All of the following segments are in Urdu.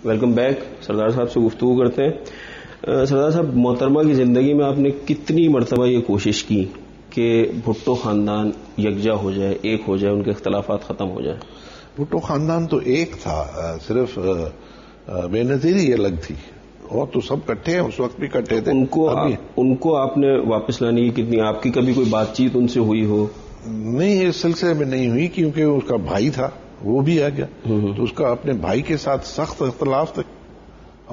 Welcome back. سردار صاحب سے گفتگو کرتے ہیں. سردار صاحب, محترمہ کی زندگی میں آپ نے کتنی مرتبہ یہ کوشش کی کہ بھٹو خاندان یکجا ہو جائے, ایک ہو جائے, ان کے اختلافات ختم ہو جائیں؟ بھٹو خاندان تو ایک تھا, صرف بے نظیری الگ تھی, اور تو سب کٹھے ہیں, اس وقت بھی کٹھے تھے. ان کو آپ نے واپس لانے کی کتنی, آپ کی کبھی کوئی بات چیت ان سے ہوئی ہو؟ نہیں, اس سلسلے میں نہیں ہوئی, کیونکہ اس کا بھائی تھا, وہ بھی آ گیا, تو اس کا اپنے بھائی کے ساتھ سخت اختلاف تھے,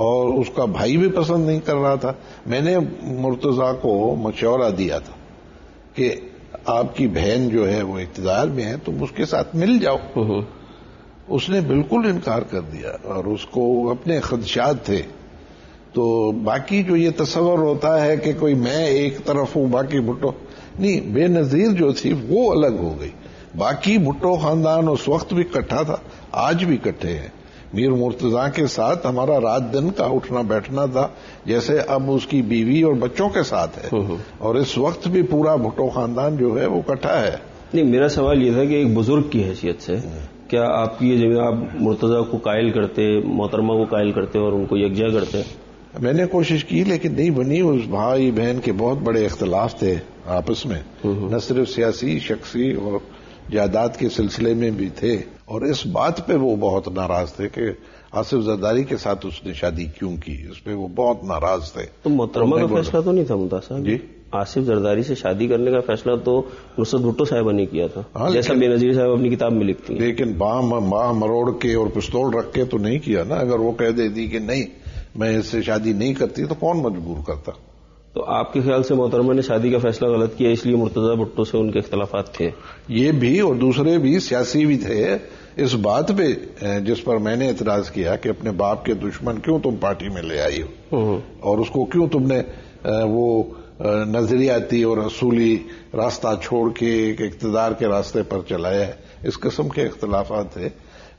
اور اس کا بھائی بھی پسند نہیں کر رہا تھا. میں نے مرتضیٰ کو مشورہ دیا تھا کہ آپ کی بہن جو ہے وہ اقتدار میں ہے, تم اس کے ساتھ مل جاؤ. اس نے بالکل انکار کر دیا, اور اس کو اپنے خدشات تھے. تو باقی جو یہ تصور ہوتا ہے کہ کوئی میں ایک طرف ہوں باقی بھٹو, نہیں, بے نظیر جو تھی وہ الگ ہو گئی. باقی بھٹو خاندان اس وقت بھی کٹھا تھا, آج بھی کٹھے ہیں. میر مرتضیٰ کے ساتھ ہمارا رات دن کا اٹھنا بیٹھنا تھا, جیسے اب اس کی بیوی اور بچوں کے ساتھ ہے, اور اس وقت بھی پورا بھٹو خاندان جو ہے وہ کٹھا ہے. نہیں, میرا سوال یہ تھا کہ ایک بزرگ کی حیثیت سے کیا آپ کی یہ زمین آپ مرتضیٰ کو قائل کرتے, محترمہ کو قائل کرتے اور ان کو یکجا کرتے؟ میں نے کوشش کی لیکن نہیں بنی. اس بھائی بہن کے بہت بڑے اختلاف تھے آپس میں, نہ صرف سیاسی, شخصی اور جائیداد کے سلسلے میں بھی تھے, اور اس بات پہ وہ بہت ناراض تھے کہ آصف زرداری کے ساتھ اس نے شادی کیوں کی, اس پہ وہ بہت ناراض تھے. تو محترمہ کا فیصلہ تو نہیں تھا ممتاز صاحب؟ جی, آصف زرداری سے شادی کرنے کا فیصلہ تو نصرت بھٹو صاحبہ نے کیا تھا, جیسا بے نظیر صاحب اپنی کتاب میں لکھتی ہیں. لیکن باہ مروڑ کے اور پستول رکھ کے تو نہیں کیا نا. اگر وہ کہہ دیتی کہ نہیں میں اس سے شادی نہیں کرتی تو کون مجبور کرتا؟ تو آپ کے خیال سے محترمہ نے شادی کا فیصلہ غلط کیا, اس لیے مرتضیٰ بھٹو سے ان کے اختلافات تھے؟ یہ بھی, اور دوسرے بھی سیاسی بھی تھے. اس بات پہ جس پر میں نے اعتراض کیا کہ اپنے باپ کے دشمن کیوں تم پارٹی میں لے آئی ہو, اور اس کو کیوں تم نے وہ نظریاتی اور اصولی راستہ چھوڑ کے ایک اقتدار کے راستے پر چلایا ہے. اس قسم کے اختلافات تھے,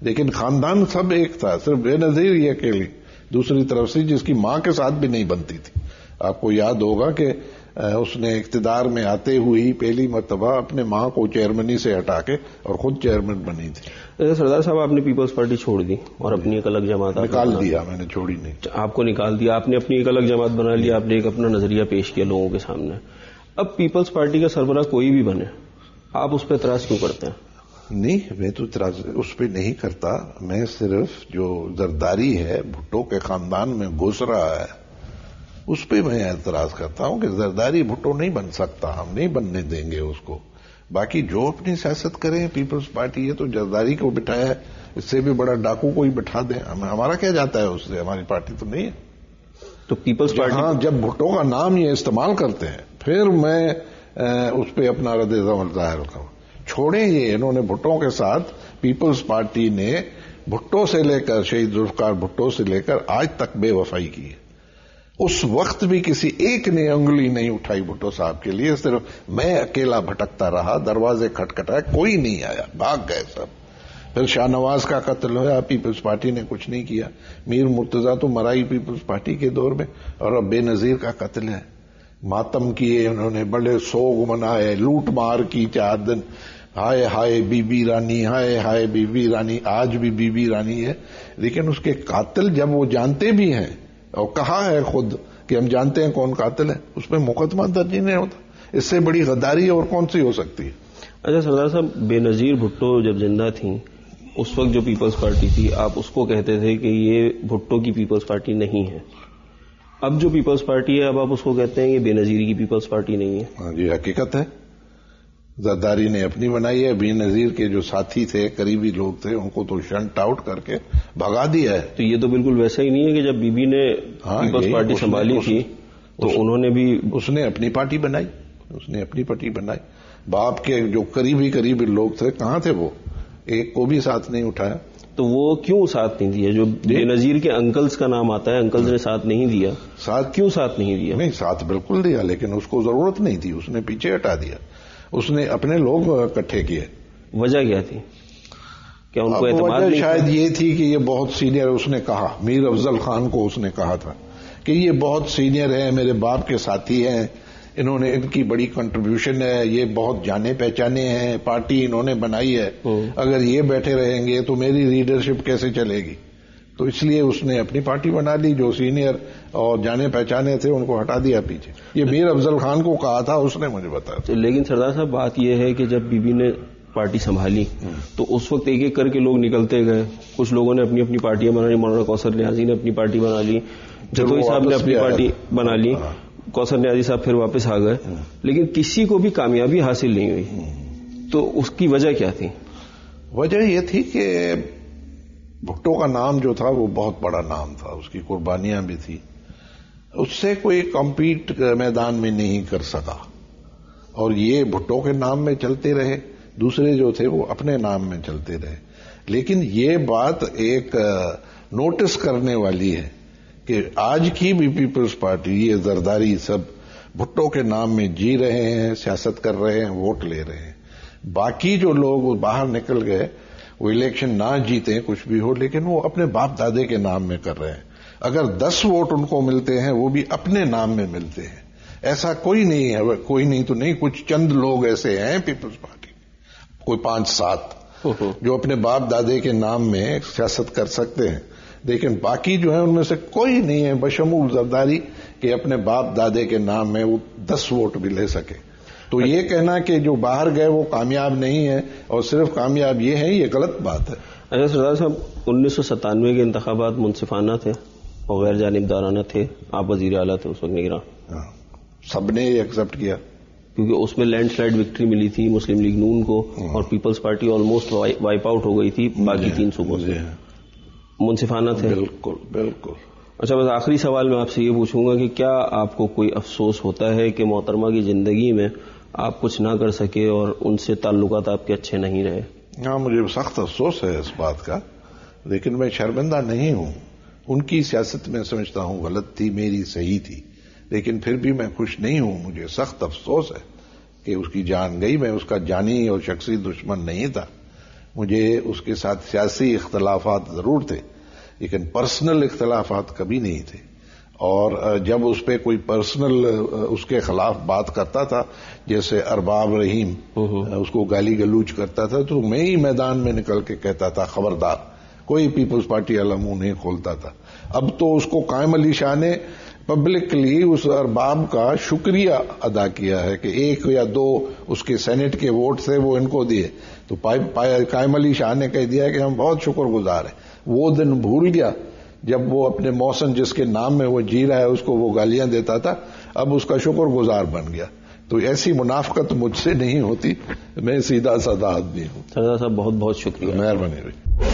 لیکن خاندان سب ایک تھا, صرف بے نظیر یہ اکیلی دوسری طرف سے جس کی ماں کے ساتھ بھی نہیں بنتی تھی. آپ کو یاد ہوگا کہ اس نے اقتدار میں آتے ہوئے ہی پہلی مرتبہ اپنے ماں کو چیئرمنی سے ہٹا کے اور خود چیئرمین بنی تھی. سردار صاحب, آپ نے پیپلز پارٹی چھوڑ دی اور اپنی ایک الگ جماعت نکال دیا. میں نے چھوڑی نہیں, آپ کو نکال دیا, آپ نے اپنی ایک الگ جماعت بنا لی, آپ نے ایک اپنا نظریہ پیش کیا لوگوں کے سامنے. اب پیپلز پارٹی کا سربراہ کوئی بھی بنے, آپ اس پہ اعتراض کیوں کرتے ہیں؟ نہیں, میں تو اعتراض اس پہ نہیں کرتا. میں صرف جو زرداری ہے بھٹو کے خاندان میں گھس رہا ہے اس پہ میں اعتراض کرتا ہوں کہ زرداری بھٹو نہیں بن سکتا, ہم نہیں بننے دیں گے اس کو. باقی جو اپنی سیاست کریں, پیپلز پارٹی ہے تو زرداری کو بٹھایا ہے, اس سے بھی بڑا ڈاکو کوئی بٹھا دیں, ہمارا کیا جاتا ہے اس سے, ہماری پارٹی تو نہیں ہے. تو پیپلز پارٹی, ہاں, جب بھٹو کا نام یہ استعمال کرتے ہیں پھر میں اس پہ اپنا رد عمل ظاہر ہوتا ہوں. چھوڑیں یہ, انہوں نے بھٹو کے ساتھ, پیپلز پارٹی نے بھٹو سے لے کر, شہید ذوالفقار بھٹو سے لے کر آج تک بے وفائی کی ہے. اس وقت بھی کسی ایک نے انگلی نہیں اٹھائی بھٹو صاحب کے لیے, صرف میں اکیلا بھٹکتا رہا, دروازے کھٹکھٹائے, کوئی نہیں آیا, بھاگ گئے سب. پھر شاہ نواز کا قتل ہوا, پیپلز پارٹی نے کچھ نہیں کیا. میر مرتضیٰ تو مرائی پیپلز پارٹی کے دور میں, اور اب بے نظیر کا قتل ہے. ماتم کیے انہوں نے, بڑے سوگ منائے, لوٹ مار کی 4 دن, ہائے ہائے بی بی رانی, ہائے ہائے بی بی رانی. آج بھی بی بی رانی ہے, لیکن اس کے قاتل جب وہ جانتے بھی ہیں اور کہا ہے خود کہ ہم جانتے ہیں کون قاتل ہے, اس میں مقدمہ درج نہیں ہوتا. اس سے بڑی غداری اور کون سی ہو سکتی ہے؟ اچھا سردار صاحب, بے نظیر بھٹو جب زندہ تھیں اس وقت جو پیپلز پارٹی تھی, آپ اس کو کہتے تھے کہ یہ بھٹو کی پیپلز پارٹی نہیں ہے. اب جو پیپلز پارٹی ہے اب آپ اس کو کہتے ہیں یہ بے نظیری کی پیپلز پارٹی نہیں ہے. ہاں جی, حقیقت ہے. زرداری نے اپنی بنائی ہے, بے نظیر کے جو ساتھی تھے, قریبی لوگ تھے, ان کو تو شنٹ آؤٹ کر کے بھگا دیا ہے. تو یہ تو بالکل ویسا ہی نہیں ہے کہ جب بی بی نے پیپلز پارٹی سنبھالی تھی تو انہوں نے بھی, اس نے اپنی پارٹی بنائی, اس نے اپنی پارٹی بنائی. باپ کے جو قریبی لوگ تھے کہاں تھے وہ, ایک کو بھی ساتھ نہیں اٹھایا. تو وہ کیوں ساتھ نہیں دیا؟ جو بے نظیر کے انکلز کا نام آتا ہے, انکلز نے ساتھ نہیں دیا, ساتھ کیوں ساتھ نہیں دیا؟ نہیں, ساتھ بالکل دیا, لیکن اس کو ضرورت نہیں تھی, اس نے پیچھے ہٹا دیا. اس نے اپنے لوگ اکٹھے کیے. وجہ کیا تھی؟ کیا ان کو اعتماد نہیں؟ شاید یہ تھی کہ یہ بہت سینئر, اس نے کہا, میر افضل خان کو اس نے کہا تھا کہ یہ بہت سینئر ہے, میرے باپ کے ساتھی ہیں, انہوں نے, ان کی بڑی کنٹریبیوشن ہے, یہ بہت جانے پہچانے ہیں, پارٹی انہوں نے بنائی ہے, اگر یہ بیٹھے رہیں گے تو میری لیڈرشپ کیسے چلے گی؟ تو اس لیے اس نے اپنی پارٹی بنا لی. جو سینئر اور جانے پہچانے تھے ان کو ہٹا دیا پیچھے. یہ میر افضل خان کو کہا تھا, اس نے مجھے بتایا. لیکن سردار صاحب بات یہ ہے کہ جب بی بی نے پارٹی سنبھالی تو اس وقت ایک ایک کر کے لوگ نکلتے گئے. کچھ لوگوں نے اپنی اپنی پارٹیاں بنا لی. مولانا کوثر نیازی نے اپنی پارٹی بنا لی, جتوئی صاحب نے اپنی پارٹی بنا لی, کوثر نیازی صاحب پھر واپس آ گئے, لیکن کسی کو بھی کامیابی حاصل نہیں ہوئی. تو اس کی وجہ کیا تھی؟ وجہ یہ تھی کہ بھٹو کا نام جو تھا وہ بہت بڑا نام تھا, اس کی قربانیاں بھی تھی. اس سے کوئی کمپیٹ میدان میں نہیں کر سکا, اور یہ بھٹو کے نام میں چلتے رہے, دوسرے جو تھے وہ اپنے نام میں چلتے رہے. لیکن یہ بات ایک نوٹس کرنے والی ہے کہ آج کی بھی پیپلز پارٹی, یہ زرداری سب بھٹو کے نام میں جی رہے ہیں, سیاست کر رہے ہیں, ووٹ لے رہے ہیں. باقی جو لوگ باہر نکل گئے وہ الیکشن نہ جیتے کچھ بھی ہو, لیکن وہ اپنے باپ دادے کے نام میں کر رہے ہیں. اگر 10 ووٹ ان کو ملتے ہیں وہ بھی اپنے نام میں ملتے ہیں. ایسا کوئی نہیں ہے, کوئی نہیں تو نہیں, کچھ چند لوگ ایسے ہیں پیپلز پارٹی, کوئی 5-7 جو اپنے باپ دادے کے نام میں سیاست کر سکتے ہیں. لیکن باقی جو ہیں ان میں سے کوئی نہیں ہے بشمول زرداری کہ اپنے باپ دادے کے نام میں وہ 10 ووٹ بھی لے سکے. تو یہ کہنا کہ جو باہر گئے وہ کامیاب نہیں ہے اور صرف کامیاب یہ ہے, یہ غلط بات ہے. اچھا سردار صاحب, 1997 کے انتخابات منصفانہ تھے اور غیر جانبدارانہ تھے. آپ وزیر اعلیٰ تھے اس وقت نگراں. سب نے یہ ایکسپٹ کیا کیونکہ اس میں لینڈ سلائڈ وکٹری ملی تھی مسلم لیگ نون کو, اور peoples party almost wipe out ہو گئی تھی باقی 3 صوبوں سے. منصفانہ تھے. بالکل بالکل. اچھا, بس آخری سوال میں آپ سے یہ پوچھوں گا کہ کیا آپ کو کوئی افسوس ہوتا ہے کہ محترمہ کی زندگی میں آپ کچھ نہ کر سکے اور ان سے تعلقات آپ کے اچھے نہیں رہے؟ ہاں, مجھے سخت افسوس ہے اس بات کا, لیکن میں شرمندہ نہیں ہوں. ان کی سیاست میں سمجھتا ہوں غلط تھی, میری صحیح تھی, لیکن پھر بھی میں خوش نہیں ہوں. مجھے سخت افسوس ہے کہ اس کی جان گئی. میں اس کا جانی اور شخصی دشمن نہیں تھا. مجھے اس کے ساتھ سیاسی اختلافات ضرور تھے, لیکن پرسنل اختلافات کبھی نہیں تھے. اور جب اس پہ کوئی پرسنل اس کے خلاف بات کرتا تھا, جیسے ارباب رحیم اس کو گالی گلوچ کرتا تھا, تو میں ہی میدان میں نکل کے کہتا تھا خبردار, کوئی پیپلز پارٹی والا منہ نہیں کھولتا تھا. اب تو اس کو قائم علی شاہ نے پبلکلی اس ارباب کا شکریہ ادا کیا ہے کہ 1 یا 2 اس کے سینٹ کے ووٹ تھے وہ ان کو دیے. تو قائم علی شاہ نے کہہ دیا کہ ہم بہت شکر گزار ہیں. وہ دن بھول گیا جب وہ اپنے محسن جس کے نام میں وہ جی رہا ہے اس کو وہ گالیاں دیتا تھا, اب اس کا شکر گزار بن گیا. تو ایسی منافقت مجھ سے نہیں ہوتی, میں سیدھا سادہ آدمی ہوں. سردار صاحب بہت بہت شکریہ. مہربانی.